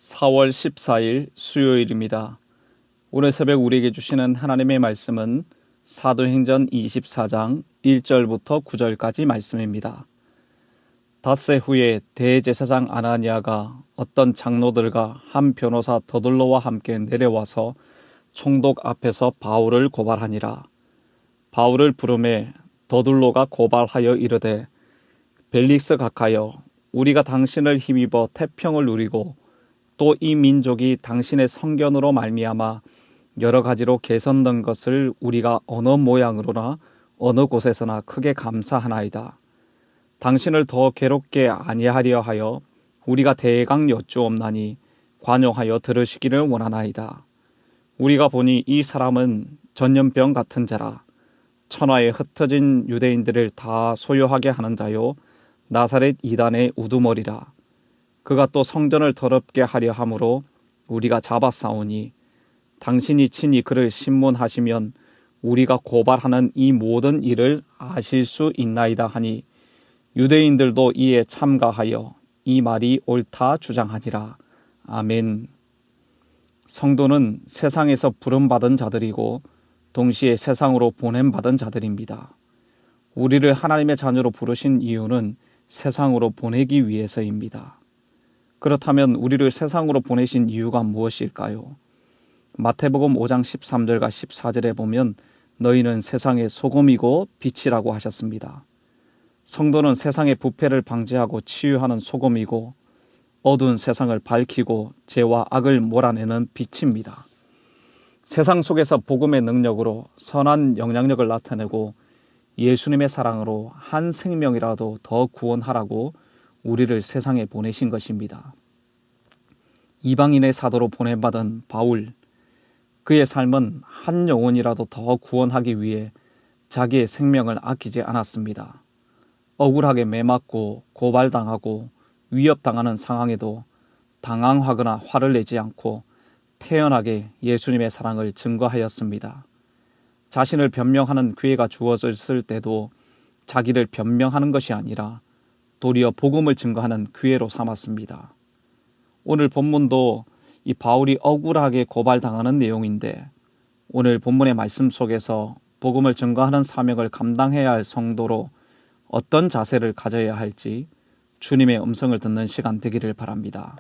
4월 14일 수요일입니다. 오늘 새벽 우리에게 주시는 하나님의 말씀은 사도행전 24장 1절부터 9절까지 말씀입니다. 닷새 후에 대제사장 아나니아가 어떤 장로들과 한 변호사 더둘로와 함께 내려와서 총독 앞에서 바울을 고발하니라. 바울을 부르매 더둘로가 고발하여 이르되, 벨릭스 각하여, 우리가 당신을 힘입어 태평을 누리고 또 이 민족이 당신의 성견으로 말미암아 여러 가지로 개선된 것을 우리가 어느 모양으로나 어느 곳에서나 크게 감사하나이다. 당신을 더 괴롭게 아니하려 하여 우리가 대강 여쭈옵나니 관용하여 들으시기를 원하나이다. 우리가 보니 이 사람은 전염병 같은 자라. 천하에 흩어진 유대인들을 다 소유하게 하는 자요 나사렛 이단의 우두머리라. 그가 또 성전을 더럽게 하려 함으로 우리가 잡아싸우니 당신이 친히 그를 신문하시면 우리가 고발하는 이 모든 일을 아실 수 있나이다 하니 유대인들도 이에 참가하여 이 말이 옳다 주장하니라. 아멘. 성도는 세상에서 부름받은 자들이고 동시에 세상으로 보냄받은 자들입니다. 우리를 하나님의 자녀로 부르신 이유는 세상으로 보내기 위해서입니다. 그렇다면 우리를 세상으로 보내신 이유가 무엇일까요? 마태복음 5장 13절과 14절에 보면 너희는 세상의 소금이고 빛이라고 하셨습니다. 성도는 세상의 부패를 방지하고 치유하는 소금이고 어두운 세상을 밝히고 죄와 악을 몰아내는 빛입니다. 세상 속에서 복음의 능력으로 선한 영향력을 나타내고 예수님의 사랑으로 한 생명이라도 더 구원하라고 우리를 세상에 보내신 것입니다. 이방인의 사도로 보냄받은 바울, 그의 삶은 한 영혼이라도 더 구원하기 위해 자기의 생명을 아끼지 않았습니다. 억울하게 매맞고 고발당하고 위협당하는 상황에도 당황하거나 화를 내지 않고 태연하게 예수님의 사랑을 증거하였습니다. 자신을 변명하는 기회가 주어졌을 때도 자기를 변명하는 것이 아니라 도리어 복음을 증거하는 기회로 삼았습니다. 오늘 본문도 이 바울이 억울하게 고발당하는 내용인데 오늘 본문의 말씀 속에서 복음을 증거하는 사명을 감당해야 할 성도로 어떤 자세를 가져야 할지 주님의 음성을 듣는 시간 되기를 바랍니다.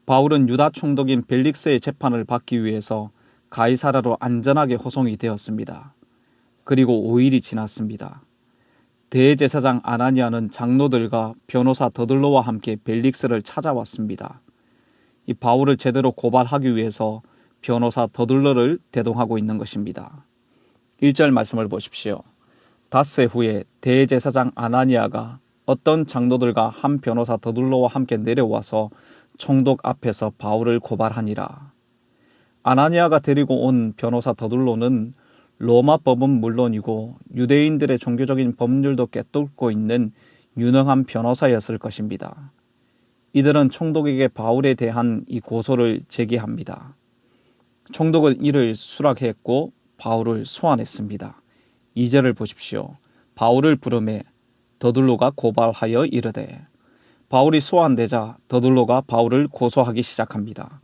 바울은 유다 총독인 벨릭스의 재판을 받기 위해서 가이사라로 안전하게 호송이 되었습니다. 그리고 5일이 지났습니다. 대제사장 아나니아는 장로들과 변호사 더둘로와 함께 벨릭스를 찾아왔습니다. 이 바울을 제대로 고발하기 위해서 변호사 더둘로를 대동하고 있는 것입니다. 1절 말씀을 보십시오. 닷새 후에 대제사장 아나니아가 어떤 장로들과 한 변호사 더둘로와 함께 내려와서 총독 앞에서 바울을 고발하니라. 아나니아가 데리고 온 변호사 더둘로는 로마 법은 물론이고 유대인들의 종교적인 법률도 꿰뚫고 있는 유능한 변호사였을 것입니다. 이들은 총독에게 바울에 대한 이 고소를 제기합니다. 총독은 이를 수락했고 바울을 소환했습니다. 2절을 보십시오. 바울을 부르매 더둘로가 고발하여 이르되, 바울이 소환되자 더둘로가 바울을 고소하기 시작합니다.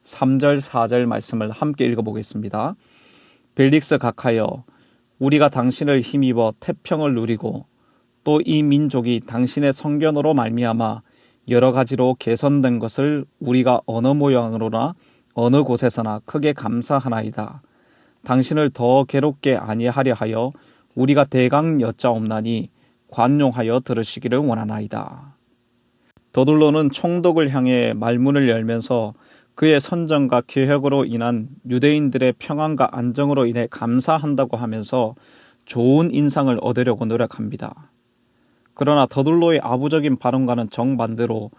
3절 4절 말씀을 함께 읽어보겠습니다. 벨릭스 각하여, 우리가 당신을 힘입어 태평을 누리고 또 이 민족이 당신의 성견으로 말미암아 여러 가지로 개선된 것을 우리가 어느 모양으로나 어느 곳에서나 크게 감사하나이다. 당신을 더 괴롭게 아니하려 하여 우리가 대강 여짜옵나니 관용하여 들으시기를 원하나이다. 더둘로는 총독을 향해 말문을 열면서 그의 선정과 개혁으로 인한 유대인들의 평안과 안정으로 인해 감사한다고 하면서 좋은 인상을 얻으려고 노력합니다. 그러나 더둘로의 아부적인 발언과는 정반대로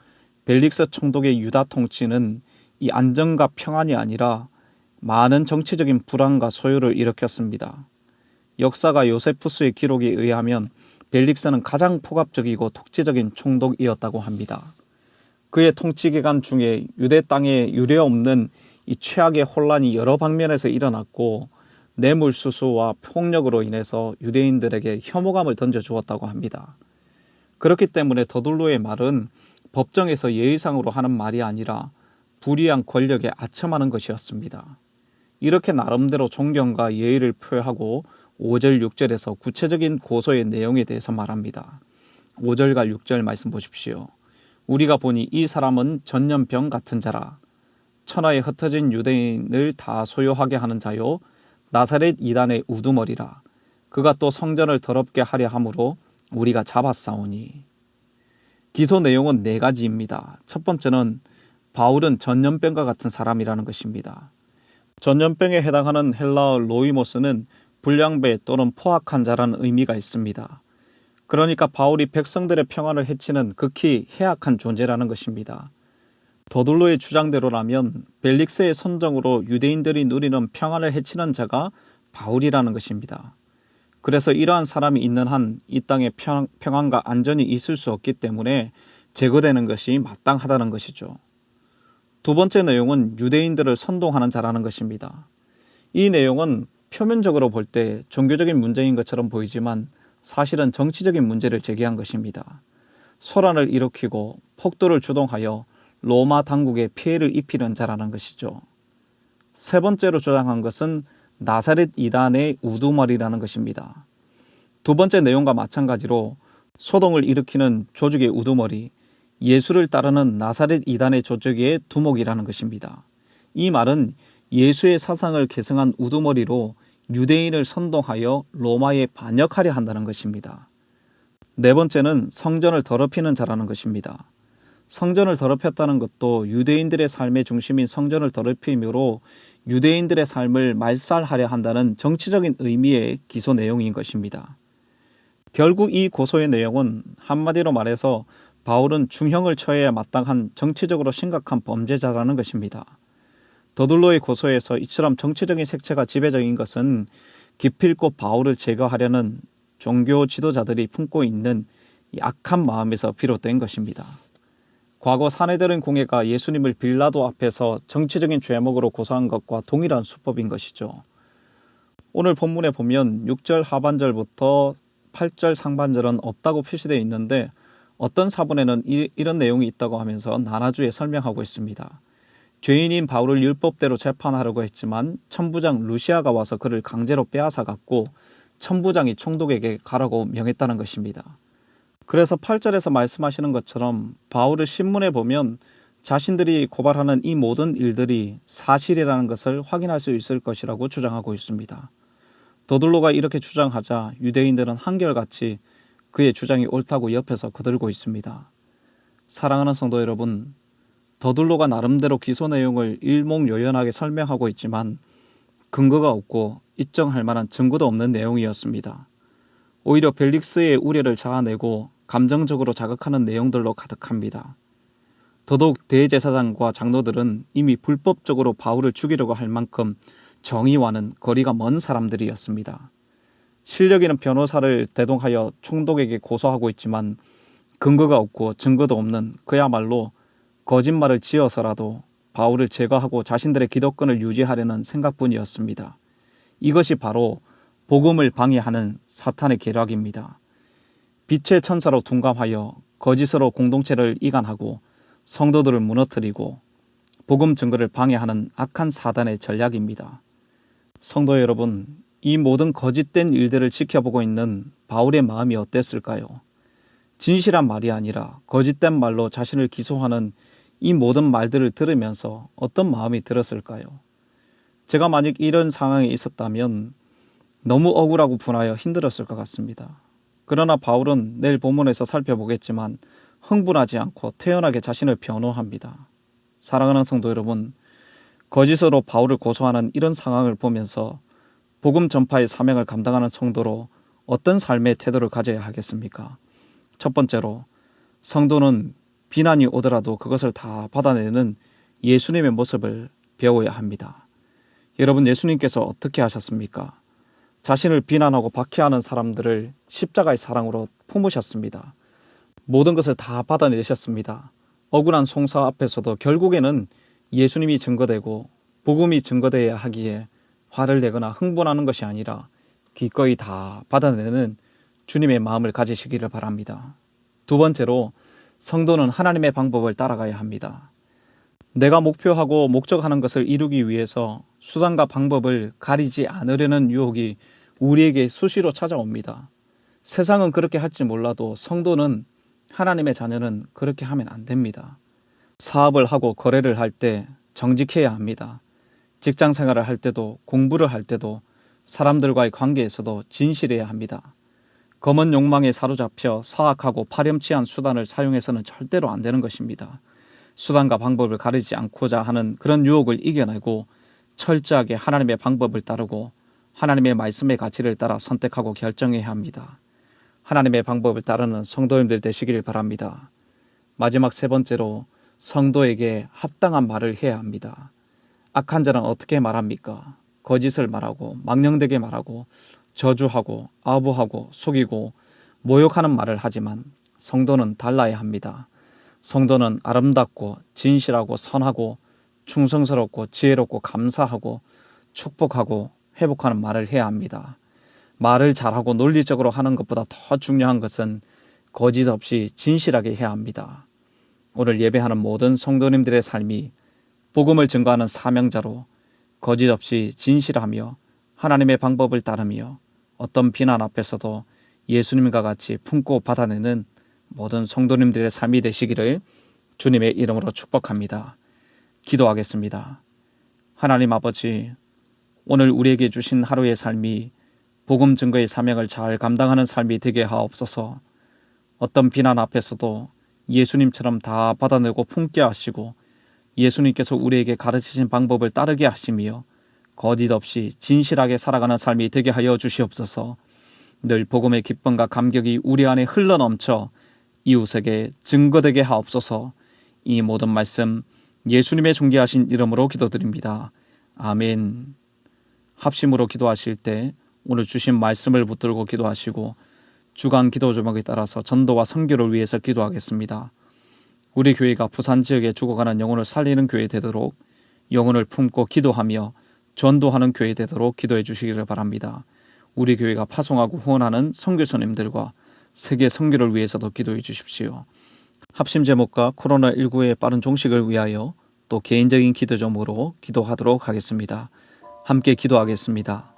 벨릭스 총독의 유다 통치는 이 안정과 평안이 아니라 많은 정치적인 불안과 소요를 일으켰습니다. 역사가 요세푸스의 기록에 의하면 벨릭스는 가장 폭압적이고 독재적인 총독이었다고 합니다. 그의 통치 기간 중에 유대 땅에 유례없는 이 최악의 혼란이 여러 방면에서 일어났고 뇌물수수와 폭력으로 인해서 유대인들에게 혐오감을 던져주었다고 합니다. 그렇기 때문에 더둘로의 말은 법정에서 예의상으로 하는 말이 아니라 불이한 권력에 아첨하는 것이었습니다. 이렇게 나름대로 존경과 예의를 표하고 5절, 6절에서 구체적인 고소의 내용에 대해서 말합니다. 5절과 6절 말씀 보십시오. 우리가 보니 이 사람은 전염병 같은 자라. 천하에 흩어진 유대인을 다 소요하게 하는 자요 나사렛 이단의 우두머리라. 그가 또 성전을 더럽게 하려 함으로 우리가 잡았사오니. 기소 내용은 4가지입니다. 첫 번째는 바울은 전염병과 같은 사람이라는 것입니다. 전염병에 해당하는 헬라어 로이모스는 불량배 또는 포악한 자라는 의미가 있습니다. 그러니까 바울이 백성들의 평안을 해치는 극히 해악한 존재라는 것입니다. 더둘로의 주장대로라면 벨릭스의 선정으로 유대인들이 누리는 평안을 해치는 자가 바울이라는 것입니다. 그래서 이러한 사람이 있는 한 이 땅에 평안과 안전이 있을 수 없기 때문에 제거되는 것이 마땅하다는 것이죠. 두 번째 내용은 유대인들을 선동하는 자라는 것입니다. 이 내용은 표면적으로 볼 때 종교적인 문제인 것처럼 보이지만 사실은 정치적인 문제를 제기한 것입니다. 소란을 일으키고 폭도를 주동하여 로마 당국에 피해를 입히는 자라는 것이죠. 세 번째로 주장한 것은 나사렛 이단의 우두머리라는 것입니다. 두 번째 내용과 마찬가지로 소동을 일으키는 조직의 우두머리, 예수를 따르는 나사렛 이단의 조직의 두목이라는 것입니다. 이 말은 예수의 사상을 계승한 우두머리로 유대인을 선동하여 로마에 반역하려 한다는 것입니다. 네 번째는 성전을 더럽히는 자라는 것입니다. 성전을 더럽혔다는 것도 유대인들의 삶의 중심인 성전을 더럽힘으로 유대인들의 삶을 말살하려 한다는 정치적인 의미의 기소 내용인 것입니다. 결국 이 고소의 내용은 한마디로 말해서 바울은 중형을 처해야 마땅한 정치적으로 심각한 범죄자라는 것입니다. 더둘로의 고소에서 이처럼 정치적인 색채가 지배적인 것은 기필코 바울을 제거하려는 종교 지도자들이 품고 있는 악한 마음에서 비롯된 것입니다. 과거 사내들은 공회가 예수님을 빌라도 앞에서 정치적인 죄목으로 고소한 것과 동일한 수법인 것이죠. 오늘 본문에 보면 6절 하반절부터 8절 상반절은 없다고 표시되어 있는데 어떤 사본에는 이런 내용이 있다고 하면서 나눠주에 설명하고 있습니다. 죄인인 바울을 율법대로 재판하려고 했지만 천부장 루시아가 와서 그를 강제로 빼앗아갔고 천부장이 총독에게 가라고 명했다는 것입니다. 그래서 8절에서 말씀하시는 것처럼 바울을 신문에 보면 자신들이 고발하는 이 모든 일들이 사실이라는 것을 확인할 수 있을 것이라고 주장하고 있습니다. 더둘로가 이렇게 주장하자 유대인들은 한결같이 그의 주장이 옳다고 옆에서 거들고 있습니다. 사랑하는 성도 여러분, 더둘로가 나름대로 기소 내용을 일목요연하게 설명하고 있지만 근거가 없고 입증할 만한 증거도 없는 내용이었습니다. 오히려 벨릭스의 우려를 자아내고 감정적으로 자극하는 내용들로 가득합니다. 더더욱 대제사장과 장로들은 이미 불법적으로 바울을 죽이려고 할 만큼 정의와는 거리가 먼 사람들이었습니다. 실력 있는 변호사를 대동하여 총독에게 고소하고 있지만 근거가 없고 증거도 없는 그야말로 거짓말을 지어서라도 바울을 제거하고 자신들의 기득권을 유지하려는 생각뿐이었습니다. 이것이 바로 복음을 방해하는 사탄의 계략입니다. 빛의 천사로 둔감하여 거짓으로 공동체를 이간하고 성도들을 무너뜨리고 복음 증거를 방해하는 악한 사단의 전략입니다. 성도 여러분, 이 모든 거짓된 일들을 지켜보고 있는 바울의 마음이 어땠을까요? 진실한 말이 아니라 거짓된 말로 자신을 기소하는 이 모든 말들을 들으면서 어떤 마음이 들었을까요? 제가 만약 이런 상황에 있었다면 너무 억울하고 분하여 힘들었을 것 같습니다. 그러나 바울은 내일 본문에서 살펴보겠지만 흥분하지 않고 태연하게 자신을 변호합니다. 사랑하는 성도 여러분, 거짓으로 바울을 고소하는 이런 상황을 보면서 복음 전파의 사명을 감당하는 성도로 어떤 삶의 태도를 가져야 하겠습니까? 첫 번째로, 성도는 비난이 오더라도 그것을 다 받아내는 예수님의 모습을 배워야 합니다. 여러분, 예수님께서 어떻게 하셨습니까? 자신을 비난하고 박해하는 사람들을 십자가의 사랑으로 품으셨습니다. 모든 것을 다 받아내셨습니다. 억울한 송사 앞에서도 결국에는 예수님이 증거되고 복음이 증거되어야 하기에 화를 내거나 흥분하는 것이 아니라 기꺼이 다 받아내는 주님의 마음을 가지시기를 바랍니다. 두 번째로, 성도는 하나님의 방법을 따라가야 합니다. 내가 목표하고 목적하는 것을 이루기 위해서 수단과 방법을 가리지 않으려는 유혹이 우리에게 수시로 찾아옵니다. 세상은 그렇게 할지 몰라도 성도는, 하나님의 자녀는 그렇게 하면 안 됩니다. 사업을 하고 거래를 할 때 정직해야 합니다. 직장 생활을 할 때도, 공부를 할 때도, 사람들과의 관계에서도 진실해야 합니다. 검은 욕망에 사로잡혀 사악하고 파렴치한 수단을 사용해서는 절대로 안 되는 것입니다. 수단과 방법을 가리지 않고자 하는 그런 유혹을 이겨내고 철저하게 하나님의 방법을 따르고 하나님의 말씀의 가치를 따라 선택하고 결정해야 합니다. 하나님의 방법을 따르는 성도님들 되시길 바랍니다. 마지막 세 번째로, 성도에게 합당한 말을 해야 합니다. 악한 자는 어떻게 말합니까? 거짓을 말하고 망령되게 말하고 저주하고 아부하고 속이고 모욕하는 말을 하지만 성도는 달라야 합니다. 성도는 아름답고 진실하고 선하고 충성스럽고 지혜롭고 감사하고 축복하고 회복하는 말을 해야 합니다. 말을 잘하고 논리적으로 하는 것보다 더 중요한 것은 거짓 없이 진실하게 해야 합니다. 오늘 예배하는 모든 성도님들의 삶이 복음을 증거하는 사명자로 거짓 없이 진실하며 하나님의 방법을 따르며 어떤 비난 앞에서도 예수님과 같이 품고 받아내는 모든 성도님들의 삶이 되시기를 주님의 이름으로 축복합니다. 기도하겠습니다. 하나님 아버지, 오늘 우리에게 주신 하루의 삶이 복음 증거의 사명을 잘 감당하는 삶이 되게 하옵소서. 어떤 비난 앞에서도 예수님처럼 다 받아내고 품게 하시고 예수님께서 우리에게 가르치신 방법을 따르게 하시며 거짓 없이 진실하게 살아가는 삶이 되게 하여 주시옵소서. 늘 복음의 기쁨과 감격이 우리 안에 흘러넘쳐 이웃에게 증거되게 하옵소서. 이 모든 말씀 예수님의 존귀하신 이름으로 기도드립니다. 아멘. 합심으로 기도하실 때 오늘 주신 말씀을 붙들고 기도하시고 주간 기도 제목에 따라서 전도와 선교를 위해서 기도하겠습니다. 우리 교회가 부산 지역에 죽어가는 영혼을 살리는 교회 되도록 영혼을 품고 기도하며 전도하는 교회 되도록 기도해 주시기를 바랍니다. 우리 교회가 파송하고 후원하는 선교사님들과 세계 선교를 위해서도 기도해 주십시오. 합심 제목과 코로나19의 빠른 종식을 위하여 또 개인적인 기도 제목으로 기도하도록 하겠습니다. 함께 기도하겠습니다.